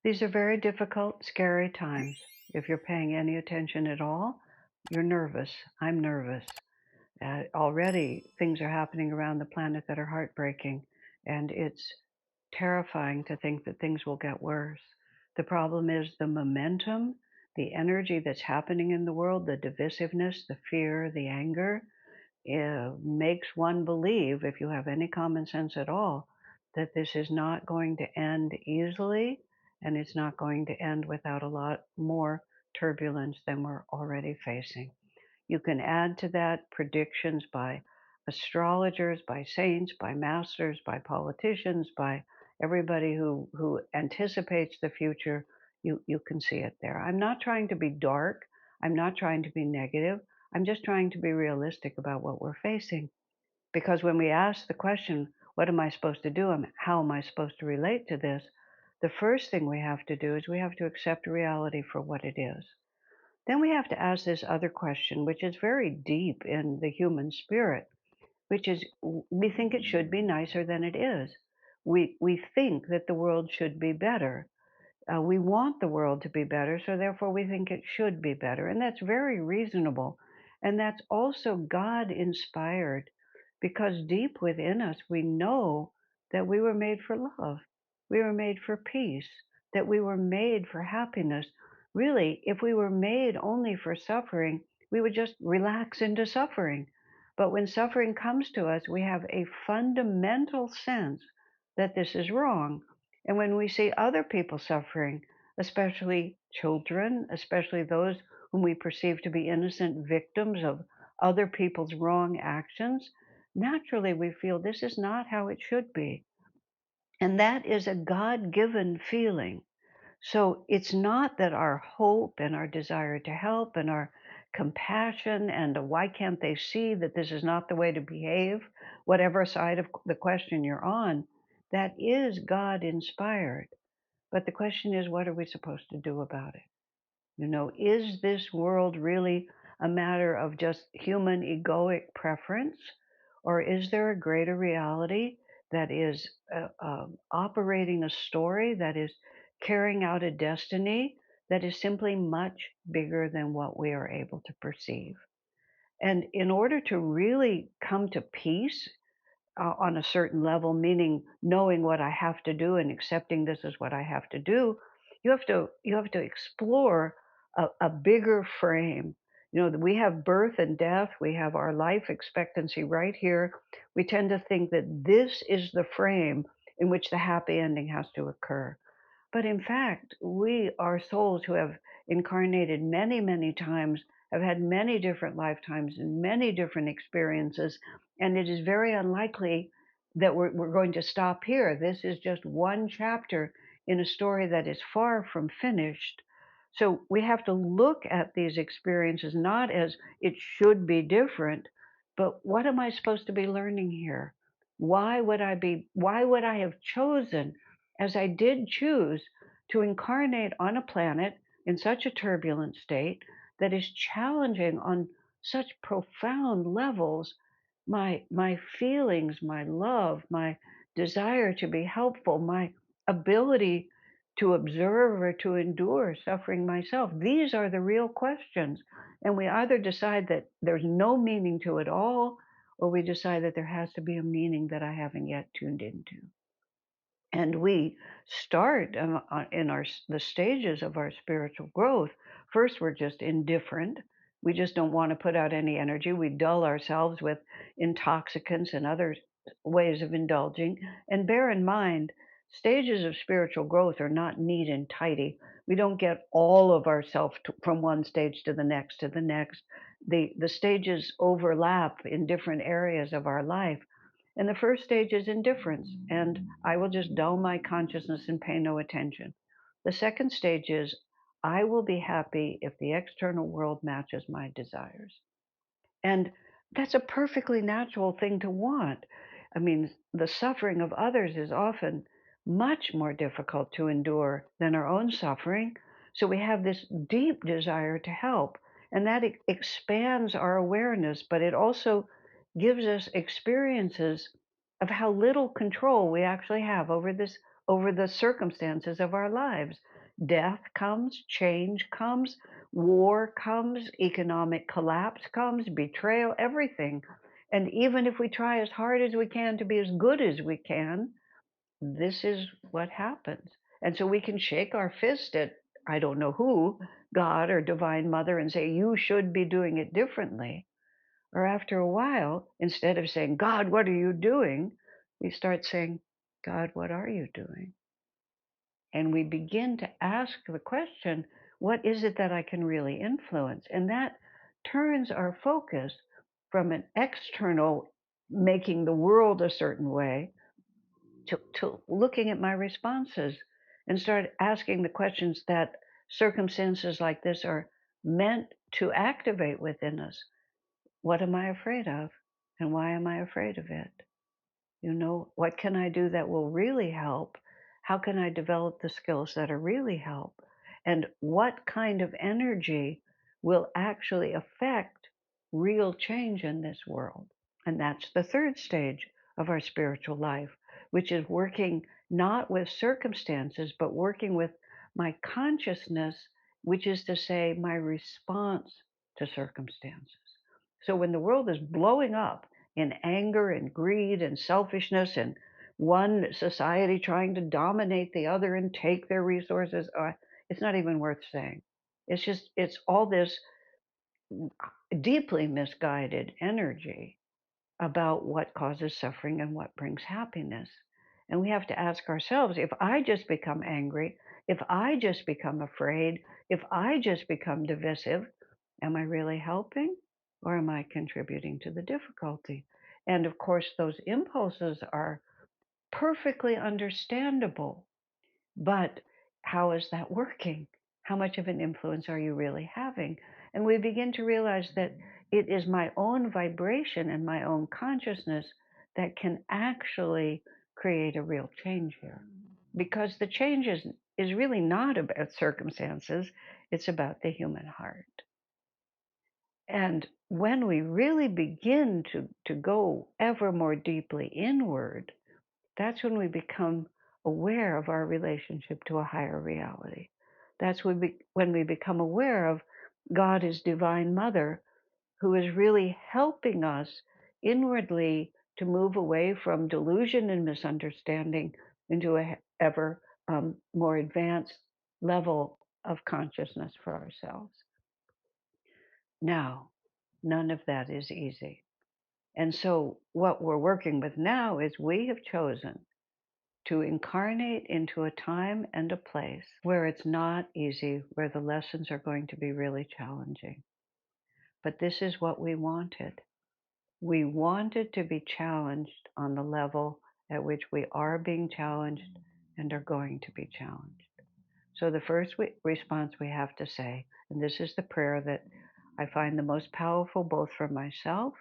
These are very difficult, scary times. If you're paying any attention at all, you're nervous. I'm nervous. Already, things are happening around the planet that are heartbreaking, and it's terrifying to think that things will get worse. The problem is the momentum, the energy that's happening in the world, the divisiveness, the fear, the anger, makes one believe, if you have any common sense at all, that this is not going to end easily and it's not going to end without a lot more turbulence than we're already facing. You can add to that predictions by astrologers, by saints, by masters, by politicians, by everybody who anticipates the future. You can see it there. I'm not trying to be dark. I'm not trying to be negative. I'm just trying to be realistic about what we're facing. Because when we ask the question, what am I supposed to do and how am I supposed to relate to this? The first thing we have to do is we have to accept reality for what it is. Then we have to ask this other question, which is very deep in the human spirit, which is we think it should be nicer than it is. We think that the world should be better. We want the world to be better, so therefore we think it should be better. And that's very reasonable. And that's also God inspired because deep within us, we know that we were made for love. We were made for peace, that we were made for happiness. Really, if we were made only for suffering, we would just relax into suffering. But when suffering comes to us, we have a fundamental sense that this is wrong, and when we see other people suffering, especially children, especially those whom we perceive to be innocent victims of other people's wrong actions, naturally we feel this is not how it should be. And that is a God given feeling. So it's not that our hope and our desire to help and our compassion and why can't they see that this is not the way to behave, whatever side of the question you're on, that is God inspired. But the question is, what are we supposed to do about it? Is this world really a matter of just human egoic preference? Or is there a greater reality that is operating a story, that is carrying out a destiny that is simply much bigger than what we are able to perceive? And in order to really come to peace on a certain level, meaning knowing what I have to do and accepting this is what I have to do, you have to explore a bigger frame. We have birth and death, we have our life expectancy right here. We tend to think that this is the frame in which the happy ending has to occur. But in fact, we are souls who have incarnated many, many times, have had many different lifetimes and many different experiences. And it is very unlikely that we're going to stop here. This is just one chapter in a story that is far from finished. So we have to look at these experiences not as it should be different, but what am I supposed to be learning here? Why would I have chosen, as I did choose, to incarnate on a planet in such a turbulent state that is challenging on such profound levels my feelings, my love, my desire to be helpful, my ability to observe or to endure suffering myself. These are the real questions. And we either decide that there's no meaning to it all, or we decide that there has to be a meaning that I haven't yet tuned into. And we start in the stages of our spiritual growth. First, we're just indifferent. We just don't want to put out any energy. We dull ourselves with intoxicants and other ways of indulging. And bear in mind, stages of spiritual growth are not neat and tidy. We don't get all of ourselves from one stage to the next to the next. The stages overlap in different areas of our life. And the first stage is indifference, and I will just dull my consciousness and pay no attention. The second stage is I will be happy if the external world matches my desires. And that's a perfectly natural thing to want. I mean, the suffering of others is often much more difficult to endure than our own suffering. So we have this deep desire to help, and that expands our awareness, but it also gives us experiences of how little control we actually have over the circumstances of our lives. Death comes, change comes, war comes, economic collapse comes, betrayal, everything. And even if we try as hard as we can to be as good as we can, this is what happens. And so we can shake our fist at, I don't know who, God or Divine Mother, and say, you should be doing it differently. Or after a while, instead of saying, God, what are you doing? We start saying, God, what are you doing? And we begin to ask the question, what is it that I can really influence? And that turns our focus from an external making the world a certain way to looking at my responses and start asking the questions that circumstances like this are meant to activate within us. What am I afraid of? And why am I afraid of it? What can I do that will really help? How can I develop the skills that are really help? And what kind of energy will actually affect real change in this world? And that's the third stage of our spiritual life, which is working not with circumstances, but working with my consciousness, which is to say, my response to circumstances. So when the world is blowing up in anger and greed and selfishness and one society trying to dominate the other and take their resources, it's not even worth saying. It's all this deeply misguided energy about what causes suffering and what brings happiness. And we have to ask ourselves, if I just become angry, if I just become afraid, if I just become divisive, am I really helping or am I contributing to the difficulty? And of course, those impulses are perfectly understandable, but how is that working? How much of an influence are you really having? And we begin to realize that it is my own vibration and my own consciousness that can actually create a real change here. Because the change is really not about circumstances, it's about the human heart. And when we really begin to go ever more deeply inward, that's when we become aware of our relationship to a higher reality. That's when we become aware of God as Divine Mother, who is really helping us inwardly to move away from delusion and misunderstanding into a ever more advanced level of consciousness for ourselves. Now, none of that is easy. And so, what we're working with now is we have chosen to incarnate into a time and a place where it's not easy, where the lessons are going to be really challenging. But this is what we wanted. We wanted to be challenged on the level at which we are being challenged and are going to be challenged. So the first response we have to say, and this is the prayer that I find the most powerful both for myself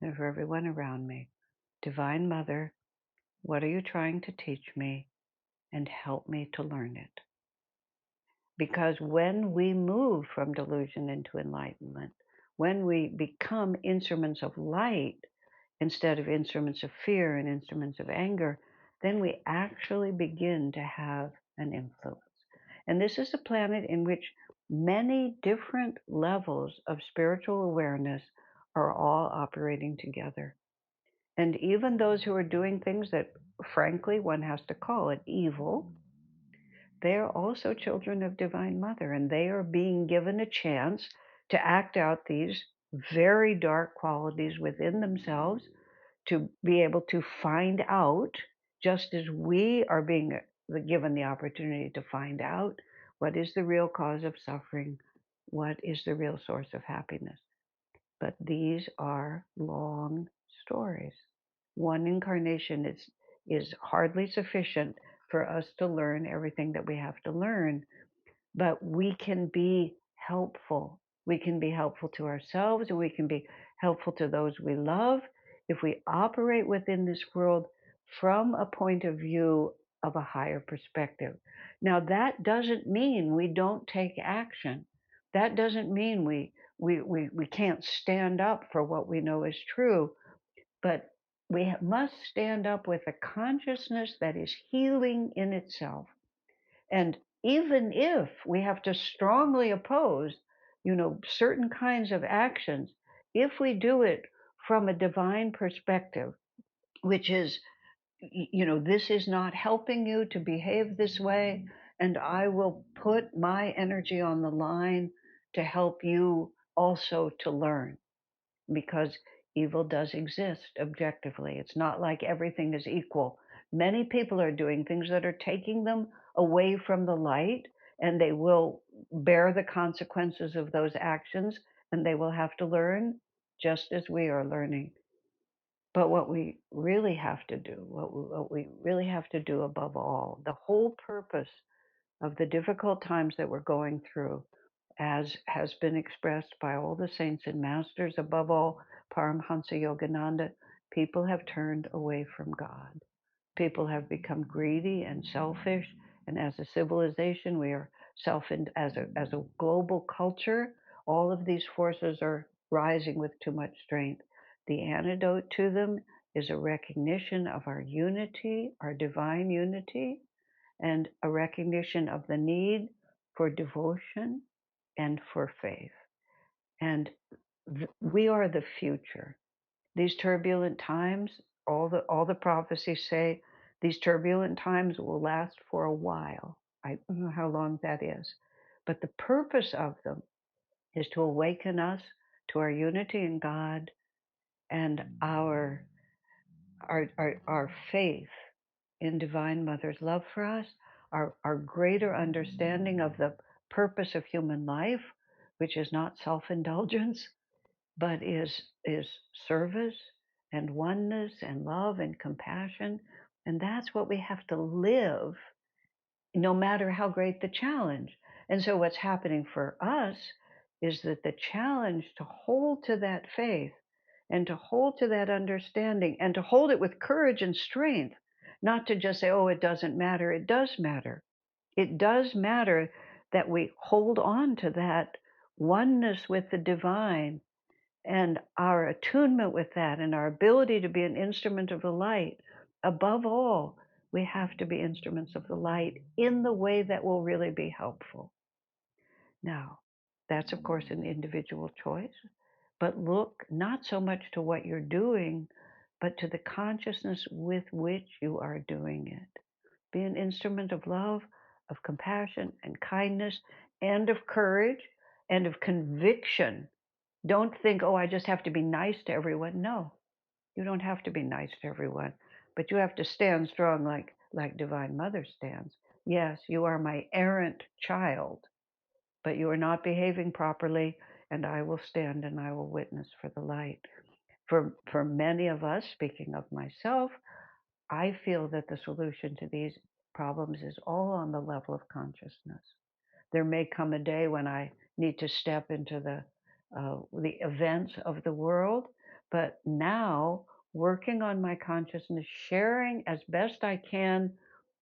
and for everyone around me. Divine Mother, what are you trying to teach me? And help me to learn it. Because when we move from delusion into enlightenment, when we become instruments of light instead of instruments of fear and instruments of anger, then we actually begin to have an influence. And this is a planet in which many different levels of spiritual awareness are all operating together. And even those who are doing things that, frankly, one has to call it evil, they are also children of Divine Mother, and they are being given a chance to act out these very dark qualities within themselves, to be able to find out, just as we are being given the opportunity to find out, what is the real cause of suffering, what is the real source of happiness. But these are long stories. One incarnation is hardly sufficient for us to learn everything that we have to learn, but we can be helpful. We can be helpful to ourselves and we can be helpful to those we love if we operate within this world from a point of view of a higher perspective. Now, that doesn't mean we don't take action. That doesn't mean we can't stand up for what we know is true, but we must stand up with a consciousness that is healing in itself. And even if we have to strongly oppose, certain kinds of actions, if we do it from a divine perspective, which is, this is not helping you to behave this way, and I will put my energy on the line to help you also to learn, because evil does exist objectively. It's not like everything is equal. Many people are doing things that are taking them away from the light, and they will bear the consequences of those actions, and they will have to learn just as we are learning. But what we really have to do, what we really have to do above all, the whole purpose of the difficult times that we're going through, as has been expressed by all the saints and masters, above all Paramhansa Yogananda, people have turned away from God. People have become greedy and selfish, and as a civilization, we are as a global culture, all of these forces are rising with too much strength. The antidote to them is a recognition of our unity, our divine unity, and a recognition of the need for devotion and for faith. And we are the future. These turbulent times, all the prophecies say these turbulent times will last for a while. I don't know how long that is. But the purpose of them is to awaken us to our unity in God and our faith in Divine Mother's love for us, our greater understanding of the purpose of human life, which is not self-indulgence, but is service and oneness and love and compassion. And that's what we have to live, no matter how great the challenge. And so what's happening for us is that the challenge to hold to that faith and to hold to that understanding and to hold it with courage and strength, not to just say, oh, it doesn't matter. It does matter. It does matter that we hold on to that oneness with the divine and our attunement with that and our ability to be an instrument of the light. Above all, we have to be instruments of the light in the way that will really be helpful. Now, that's of course an individual choice, but look not so much to what you're doing, but to the consciousness with which you are doing it. Be an instrument of love, of compassion and kindness, and of courage, and of conviction. Don't think, oh, I just have to be nice to everyone. No, you don't have to be nice to everyone, but you have to stand strong like Divine Mother stands. Yes, you are my errant child, but you are not behaving properly, and I will stand and I will witness for the light. For many of us, speaking of myself, I feel that the solution to these problems is all on the level of consciousness. There may come a day when I need to step into the events of the world, but now working on my consciousness, sharing as best I can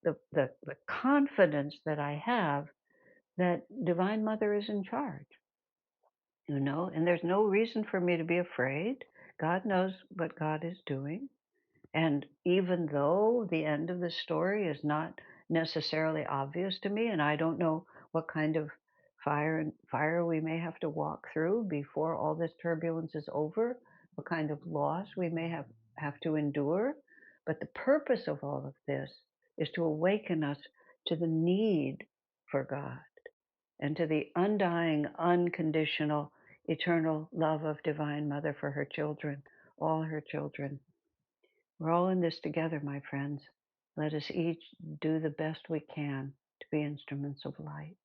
the confidence that I have that Divine Mother is in charge, and there's no reason for me to be afraid. God knows what God is doing. And even though the end of the story is not necessarily obvious to me, and I don't know what kind of fire we may have to walk through before all this turbulence is over, what kind of loss we may have to endure, but the purpose of all of this is to awaken us to the need for God and to the undying, unconditional, eternal love of Divine Mother for her children, all her children. We're all in this together, my friends. Let us each do the best we can to be instruments of light.